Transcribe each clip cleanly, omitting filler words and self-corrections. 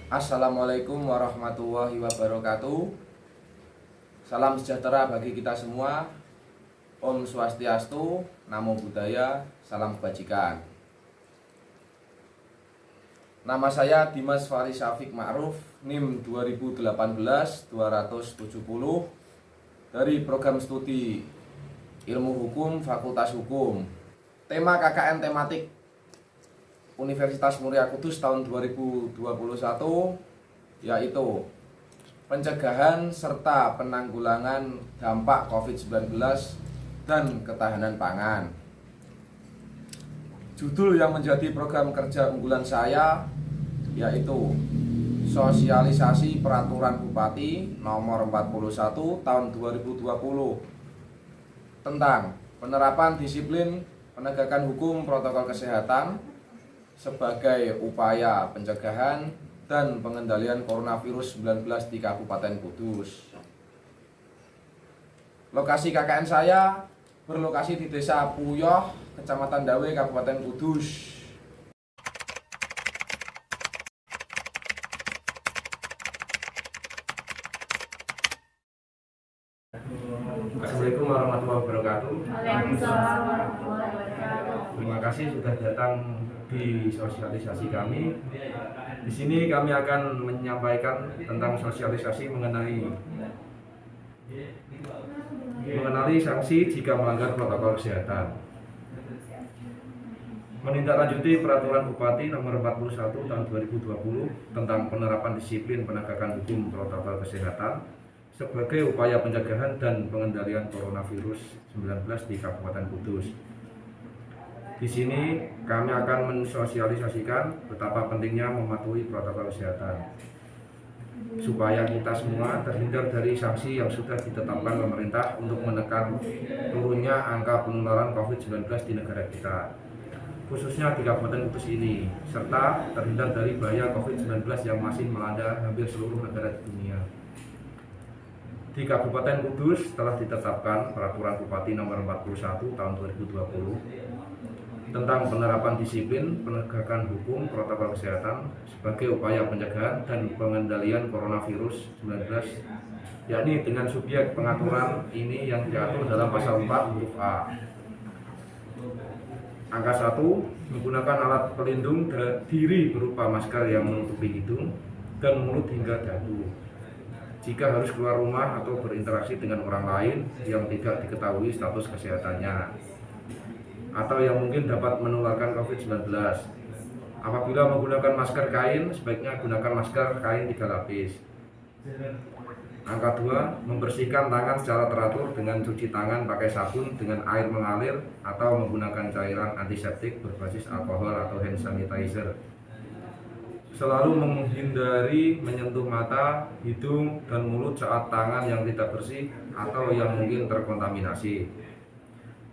Assalamualaikum warahmatullahi wabarakatuh. Salam sejahtera bagi kita semua. Om Swastiastu, Namo Buddhaya, salam kebajikan. Nama saya Dimas Faris Syafiq Ma'ruf, NIM 2018-270 dari program studi Ilmu Hukum Fakultas Hukum. Tema KKN tematik Universitas Muria Kudus tahun 2021 yaitu pencegahan serta penanggulangan dampak COVID-19 dan ketahanan pangan. Judul yang menjadi program kerja unggulan saya yaitu Sosialisasi Peraturan Bupati Nomor 41 Tahun 2020 tentang penerapan disiplin penegakan hukum protokol kesehatan sebagai upaya pencegahan dan pengendalian coronavirus 19 di Kabupaten Kudus. Lokasi KKN saya berlokasi di Desa Puyoh, Kecamatan Dawe, Kabupaten Kudus. Assalamualaikum warahmatullahi wabarakatuh. Waalaikumsalam warahmatullahi wabarakatuh. Terima kasih sudah datang di sosialisasi kami. Di sini kami akan menyampaikan tentang sosialisasi mengenai sanksi jika melanggar protokol kesehatan. Menindaklanjuti Peraturan Bupati Nomor 41 Tahun 2020 tentang penerapan disiplin penegakan hukum protokol kesehatan sebagai upaya pencegahan dan pengendalian coronavirus 19 di Kabupaten Kudus. Di sini kami akan mensosialisasikan betapa pentingnya mematuhi protokol kesehatan supaya kita semua terhindar dari sanksi yang sudah ditetapkan pemerintah untuk menekan turunnya angka penularan COVID-19 di negara kita, khususnya di Kabupaten Kudus ini, serta terhindar dari bahaya COVID-19 yang masih melanda hampir seluruh negara di dunia. Di Kabupaten Kudus telah ditetapkan Peraturan Bupati Nomor 41 Tahun 2020 tentang penerapan disiplin penegakan hukum protokol kesehatan sebagai upaya pencegahan dan pengendalian coronavirus 19, yakni dengan subjek pengaturan ini yang diatur dalam pasal 4 huruf A. Angka 1, menggunakan alat pelindung diri berupa masker yang menutupi hidung dan mulut hingga dagu jika harus keluar rumah atau berinteraksi dengan orang lain yang tidak diketahui status kesehatannya atau yang mungkin dapat menularkan COVID-19. Apabila menggunakan masker kain, sebaiknya gunakan masker kain 3 lapis. Angka 2, membersihkan tangan secara teratur dengan cuci tangan pakai sabun dengan air mengalir atau menggunakan cairan antiseptik berbasis alkohol atau hand sanitizer. Selalu menghindari menyentuh mata, hidung, dan mulut saat tangan yang tidak bersih atau yang mungkin terkontaminasi.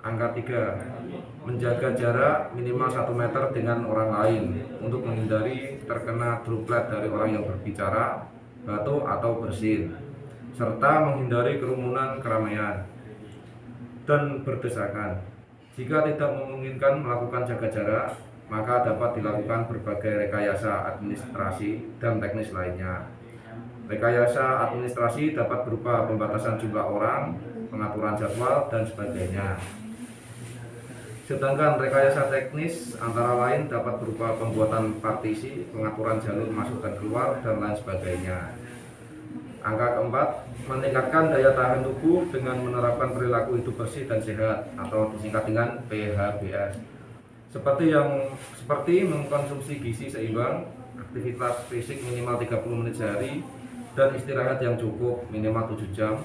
Angka 3, menjaga jarak minimal 1 meter dengan orang lain untuk menghindari terkena droplet dari orang yang berbicara, batuk, atau bersin, serta menghindari kerumunan keramaian dan berdesakan. Jika tidak memungkinkan melakukan jaga jarak, maka dapat dilakukan berbagai rekayasa administrasi dan teknis lainnya. Rekayasa administrasi dapat berupa pembatasan jumlah orang, pengaturan jadwal, dan sebagainya. Sedangkan rekayasa teknis antara lain dapat berupa pembuatan partisi, pengaturan jalur masuk dan keluar, dan lain sebagainya. Angka keempat, meningkatkan daya tahan tubuh dengan menerapkan perilaku hidup bersih dan sehat atau disingkat dengan PHBS. Seperti mengkonsumsi gizi seimbang, aktivitas fisik minimal 30 menit sehari, dan istirahat yang cukup minimal 7 jam,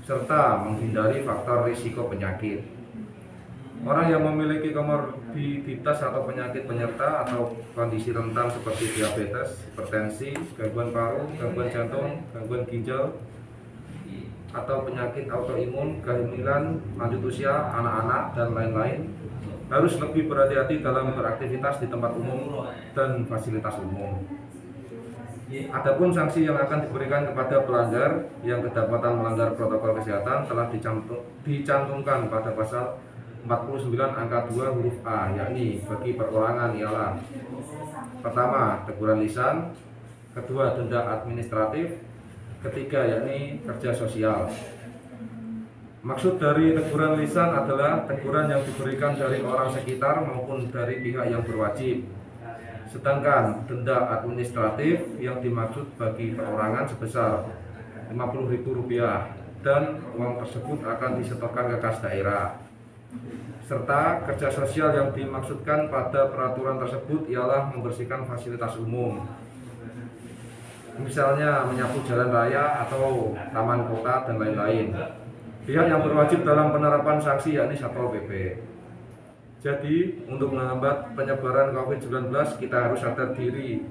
serta menghindari faktor risiko penyakit. Orang yang memiliki komorbiditas atau penyakit penyerta atau kondisi rentan seperti diabetes, hipertensi, gangguan paru, gangguan jantung, gangguan ginjal, atau penyakit autoimun, kehamilan, lanjut usia, anak-anak, dan lain-lain harus lebih berhati-hati dalam beraktivitas di tempat umum dan fasilitas umum. Adapun sanksi yang akan diberikan kepada pelanggar yang kedapatan melanggar protokol kesehatan telah dicantumkan pada pasal 49 angka 2 huruf A, yakni bagi perorangan ialah: pertama, teguran lisan; kedua denda administratif, ketiga yakni kerja sosial. Maksud dari teguran lisan adalah teguran yang diberikan dari orang sekitar maupun dari pihak yang berwajib. Sedangkan denda administratif yang dimaksud bagi perorangan sebesar Rp50.000 dan uang tersebut akan disetorkan ke kas daerah. Serta kerja sosial yang dimaksudkan pada peraturan tersebut ialah membersihkan fasilitas umum. Misalnya menyapu jalan raya atau taman kota dan lain-lain. Pihak yang berwajib dalam penerapan sanksi yakni Satpol PP. Jadi, untuk menghambat penyebaran COVID-19, kita harus sadar diri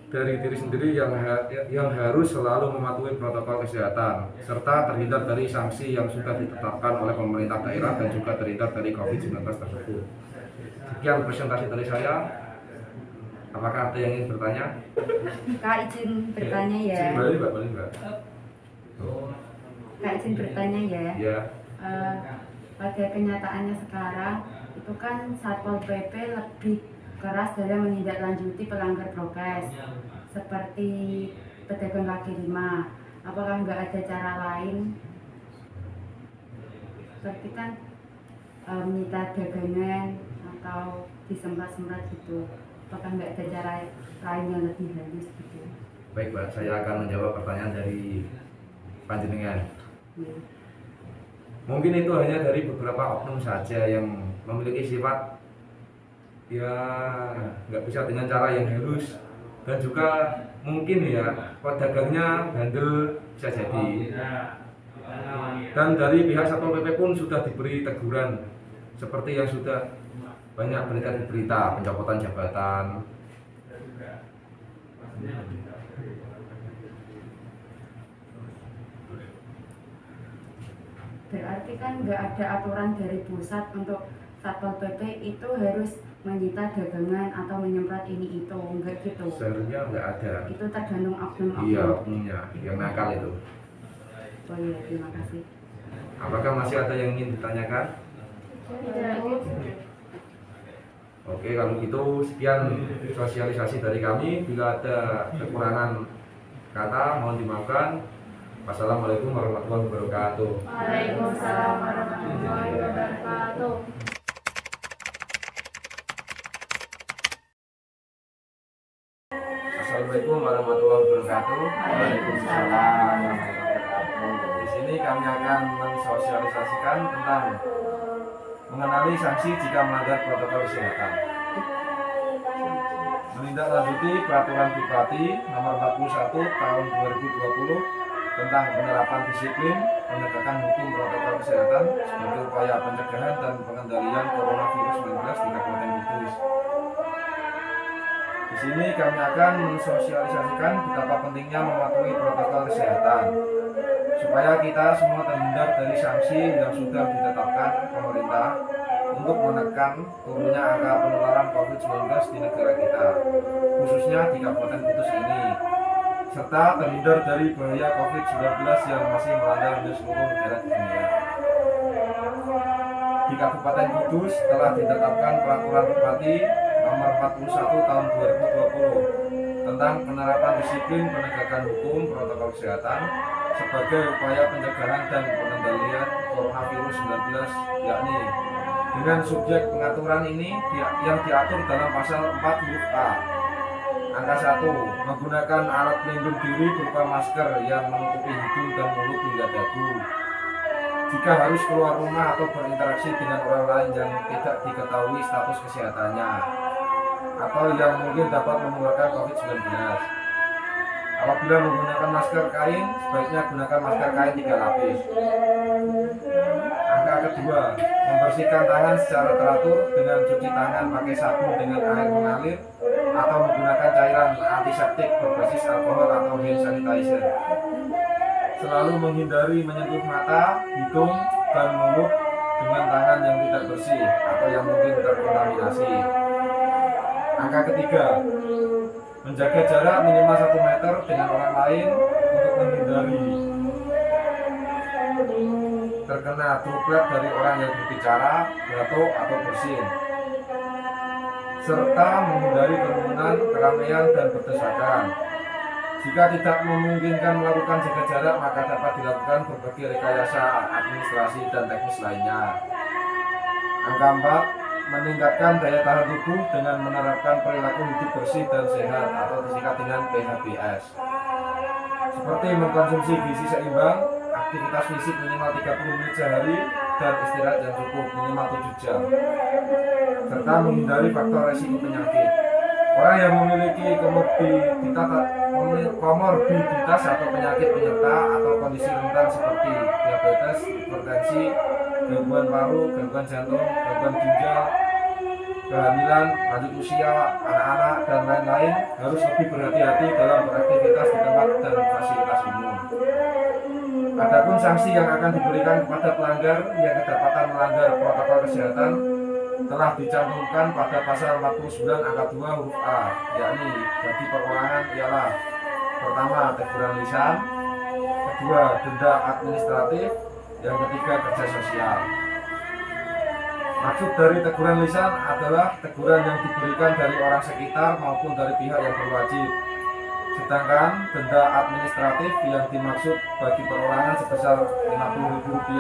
dari diri sendiri yang harus selalu mematuhi protokol kesehatan, serta terhindar dari sanksi yang sudah ditetapkan oleh pemerintah daerah dan juga terhindar dari COVID-19 tersebut. Sekian presentasi dari saya. Apakah ada yang ingin bertanya? Kak izin bertanya ya. Boleh, Mbak. Kak izin bertanya ya. Ya. Pada kenyataannya sekarang itu kan Satpol PP lebih keras dalam menindaklanjuti pelanggar prokes seperti pedagang kaki lima. Apakah nggak ada cara lain? Seperti kan menyita dagangan atau disemprot-semprot gitu. Apakah nggak ada cara lain yang lebih halus gitu? Baik, Mbak. Saya akan menjawab pertanyaan dari panjenengan. Mungkin itu hanya dari beberapa oknum saja yang memiliki sifat ya nggak bisa dengan cara yang halus, dan juga mungkin ya pedagangnya bandel bisa jadi. Dan dari pihak Satpol PP pun sudah diberi teguran seperti yang sudah banyak beredar di berita, pencopotan jabatan. Berarti kan nggak ada aturan dari pusat untuk Satpol PP itu harus menyita dagangan atau menyemprot ini itu, enggak gitu. Seharusnya nggak ada. Itu tergantung oknum-oknum. Iya, oknumnya yang nakal itu. Oh iya, terima kasih. Apakah masih ada yang ingin ditanyakan? Tidak. Oke, kalau gitu sekian sosialisasi dari kami. Bila ada kekurangan kata mohon dimaafkan. Wassalamualaikum warahmatullahi wabarakatuh. Waalaikumsalam warahmatullahi wabarakatuh. Assalamualaikum warahmatullahi wabarakatuh. Waalaikumsalam. Di sini kami akan mensosialisasikan tentang mengenali sanksi jika melanggar protokol kesehatan. Menindaklanjuti peraturan Bupati nomor 41 tahun 2020 tentang penerapan disiplin penegakan hukum protokol kesehatan sebagai upaya pencegahan dan pengendalian coronavirus 19 di Kabupaten Kudus. Di sini kami akan mensosialisasikan betapa pentingnya mematuhi protokol kesehatan supaya kita semua terhindar dari sanksi yang sudah ditetapkan pemerintah untuk menekan turunnya angka penularan COVID-19 di negara kita, khususnya di Kabupaten Kudus ini, serta terhindar dari bahaya COVID-19 yang masih melanda di seluruh negara dunia. Di Kabupaten Kudus telah ditetapkan peraturan Bupati nomor 41 tahun 2020 tentang penerapan disiplin penegakan hukum protokol kesehatan sebagai upaya pencegahan dan pengendalian coronavirus 19, yakni dengan subjek pengaturan ini yang diatur dalam pasal 4 huruf A. Angka 1, menggunakan alat pelindung diri berupa masker yang menutupi hidung dan mulut hingga dagu. Jika harus keluar rumah atau berinteraksi dengan orang lain yang tidak diketahui status kesehatannya atau yang mungkin dapat menularkan COVID-19. Apabila menggunakan masker kain, sebaiknya gunakan masker kain 3 lapis. Angka kedua, membersihkan tangan secara teratur dengan cuci tangan pakai sabun dengan air mengalir atau menggunakan cairan antiseptik berbasis alkohol atau hand sanitizer. Selalu menghindari menyentuh mata, hidung, dan mulut dengan tangan yang tidak bersih atau yang mungkin terkontaminasi. Angka ketiga, menjaga jarak minimal 1 meter dengan orang lain untuk menghindari terkena droplet dari orang yang berbicara, batuk, atau bersin, serta menghindari kerumunan, keramaian, dan berdesakan. Jika tidak memungkinkan melakukan jaga jarak, maka dapat dilakukan berbagai rekayasa administrasi dan teknis lainnya. Angka 4, meningkatkan daya tahan tubuh dengan menerapkan perilaku hidup bersih dan sehat atau disingkat dengan PHBS. Seperti mengkonsumsi gizi seimbang, aktivitas fisik minimal 30 menit sehari, dan istirahat yang cukup minimal 7 jam. Serta menghindari faktor resiko penyakit. Orang yang memiliki komorbiditas atau penyakit penyerta atau kondisi rentan seperti diabetes, hipertensi, gangguan paru, gangguan jantung, gangguan ginjal, kehamilan, lanjut usia, anak-anak, dan lain-lain harus lebih berhati-hati dalam beraktivitas di tempat dan fasilitas umum. Adapun sanksi yang akan diberikan kepada pelanggar yang kedapatan melanggar protokol kesehatan telah dicantumkan pada pasal 49 angka 2 huruf A, yakni bagi perulangan ialah: pertama, teguran lisan; kedua, denda administratif; yang ketiga, kerja sosial. Maksud dari teguran lisan adalah teguran yang diberikan dari orang sekitar maupun dari pihak yang berwajib. Sedangkan denda administratif yang dimaksud bagi perorangan sebesar Rp50.000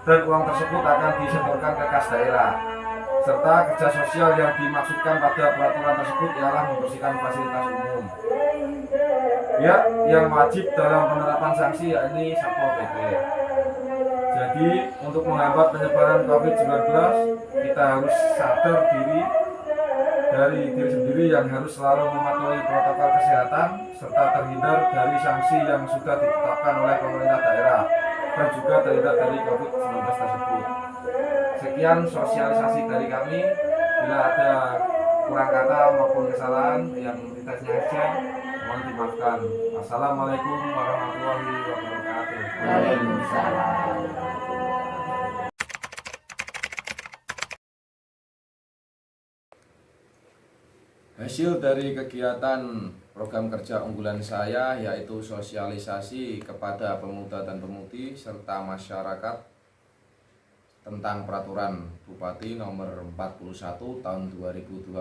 dan uang tersebut akan disetorkan ke kas daerah. Serta kerja sosial yang dimaksudkan pada peraturan tersebut ialah membersihkan fasilitas umum. Ya, yang wajib dalam penerapan sanksi yakni Satpol PP. Jadi, untuk menghambat penyebaran COVID-19, kita harus sadar diri dari diri sendiri yang harus selalu mematuhi protokol kesehatan serta terhindar dari sanksi yang sudah ditetapkan oleh pemerintah daerah dan juga terhindar dari COVID-19 tersebut. Sekian sosialisasi dari kami. Bila ada kurang kata maupun kesalahan yang tidak sengaja, mohon dimaafkan. Assalamualaikum warahmatullahi wabarakatuh. Waalaikumsalam. Hasil dari kegiatan program kerja unggulan saya yaitu sosialisasi kepada pemuda dan pemudi serta masyarakat tentang peraturan Bupati nomor 41 tahun 2020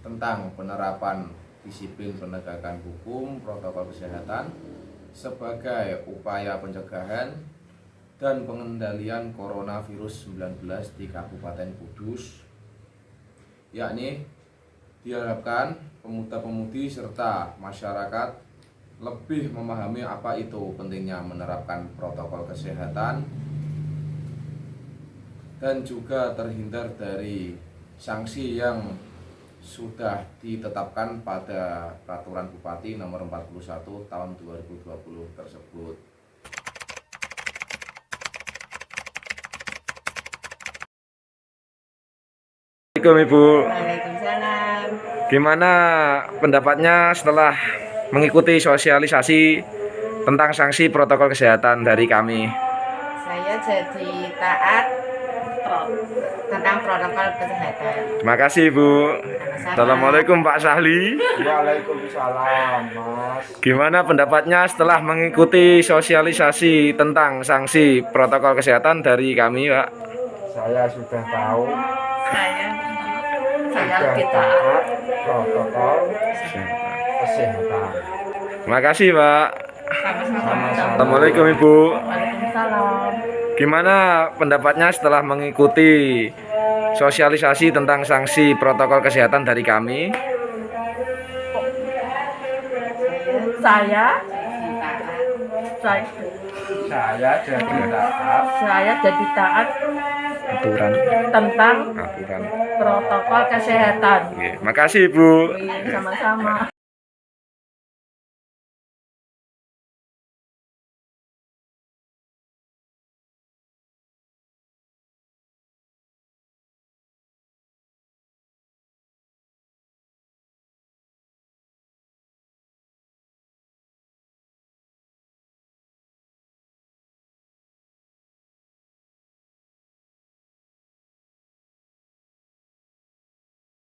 tentang penerapan disiplin penegakan hukum protokol kesehatan sebagai upaya pencegahan dan pengendalian coronavirus 19 di Kabupaten Kudus, yakni diharapkan pemuda-pemudi serta masyarakat lebih memahami apa itu pentingnya menerapkan protokol kesehatan dan juga terhindar dari sanksi yang sudah ditetapkan pada peraturan Bupati nomor 41 tahun 2020 tersebut. Assalamualaikum Ibu. Waalaikumsalam. Gimana pendapatnya setelah mengikuti sosialisasi tentang sanksi protokol kesehatan dari kami? Saya jadi taat tentang protokol kesehatan. Terima kasih Ibu. Sama-sama. Assalamualaikum Pak Sahli. Waalaikumsalam, Mas. Gimana pendapatnya setelah mengikuti sosialisasi tentang sanksi protokol kesehatan dari kami, Pak? Saya sudah tahu, Saya sudah lebih taat. taat protokol kesehatan. Terima kasih Pak. Sama-sama. Assalamualaikum Ibu. Waalaikumsalam. Gimana pendapatnya setelah mengikuti sosialisasi tentang sanksi protokol kesehatan dari kami? Saya jadi taat Aturan. tentang Aturan. protokol kesehatan. Oke, makasih Ibu. Sama-sama.